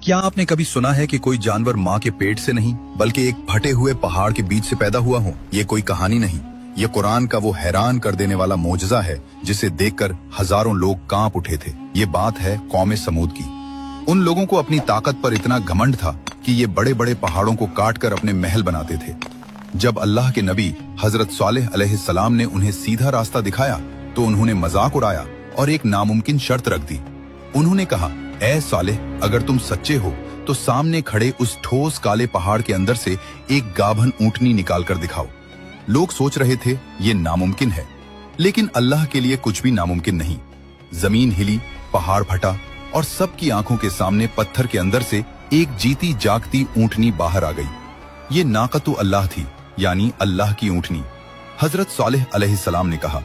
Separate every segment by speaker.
Speaker 1: क्या आपने कभी सुना है कि कोई जानवर माँ के पेट से नहीं बल्कि एक फटे हुए पहाड़ के बीच से पैदा हुआ हो? ये कोई कहानी नहीं, ये कुरान का वो हैरान कर देने वाला मोजज़ा है जिसे देखकर हजारों लोग कांप उठे थे। ये बात है कौम समूद की। उन लोगों को अपनी ताकत पर इतना घमंड था कि ये बड़े बड़े पहाड़ों को काट कर अपने महल बनाते थे। जब अल्लाह के नबी हजरत सालेह अलैहिस्सलाम ने उन्हें सीधा रास्ता दिखाया तो उन्होंने मजाक उड़ाया और एक नामुमकिन शर्त रख दी। उन्होंने कहा, ऐ सालेह, अगर तुम सच्चे हो तो सामने खड़े उस ठोस काले पहाड़ के अंदर से एक गाभन ऊंटनी निकाल कर दिखाओ। लोग सोच रहे थे ये नामुमकिन है, लेकिन अल्लाह के लिए कुछ भी नामुमकिन नहीं। जमीन हिली, पहाड़ फटा और सबकी आंखों के सामने पत्थर के अंदर से एक जीती जागती ऊंटनी बाहर आ गई। ये नाकतु अल्लाह थी, यानी अल्लाह की ऊंटनी। हजरत सालेह अलैहिस्सलाम ने कहा,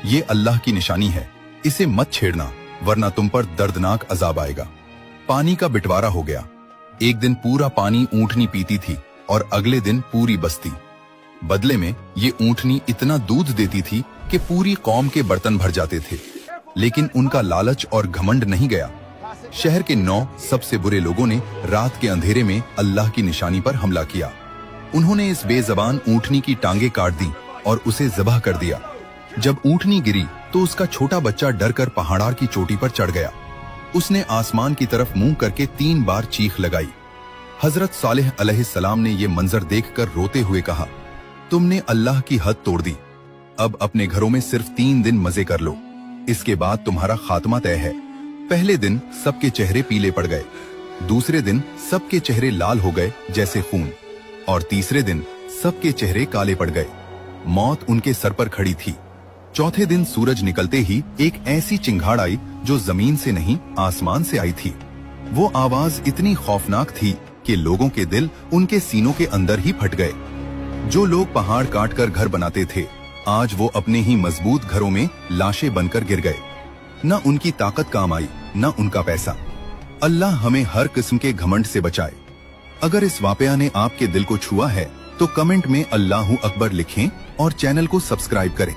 Speaker 1: ये अल्लाह की निशानी है, इसे मत छेड़ना वरना तुम पर दर्दनाक अजाब आएगा। पानी का बंटवारा हो गया। एक दिन पूरा पानी ऊंटनी पीती थी और अगले दिन पूरी बस्ती। बदले में ये ऊंटनी इतना दूध देती थी कि पूरी कौम के बर्तन भर जाते थे। लेकिन उनका लालच और घमंड नहीं गया। शहर के 9 सबसे बुरे लोगों ने रात के अंधेरे में अल्लाह की निशानी पर हमला किया। उन्होंने इस बेजबान ऊंटनी की टांगे काट दी और उसे ज़बह कर दिया। जब ऊंटनी गिरी तो उसका छोटा बच्चा डरकर पहाड़ की चोटी पर चढ़ गया। उसने आसमान की तरफ मुंह करके 3 बार चीख लगाई। हजरत सालेह अलैहिस्सलाम ने यह मंजर देखकर रोते हुए कहा, तुमने अल्लाह की हद तोड़ दी। अब अपने घरों में सिर्फ 3 दिन मजे कर लो, इसके बाद तुम्हारा खात्मा तय है। पहले दिन सबके चेहरे पीले पड़ गए, दूसरे दिन सबके चेहरे लाल हो गए जैसे खून, और तीसरे दिन सबके चेहरे काले पड़ गए। मौत उनके सर पर खड़ी थी। चौथे दिन सूरज निकलते ही एक ऐसी चिंगाड़ आई जो जमीन से नहीं आसमान से आई थी। वो आवाज इतनी खौफनाक थी कि लोगों के दिल उनके सीनों के अंदर ही फट गए। जो लोग पहाड़ काट कर घर बनाते थे, आज वो अपने ही मजबूत घरों में लाशें बनकर गिर गए। न उनकी ताकत काम आई, न उनका पैसा। अल्लाह हमें हर किस्म के घमंड से बचाए। अगर इस वाकया ने आपके दिल को छुआ है तो कमेंट में अल्लाहू अकबर लिखें और चैनल को सब्सक्राइब करें।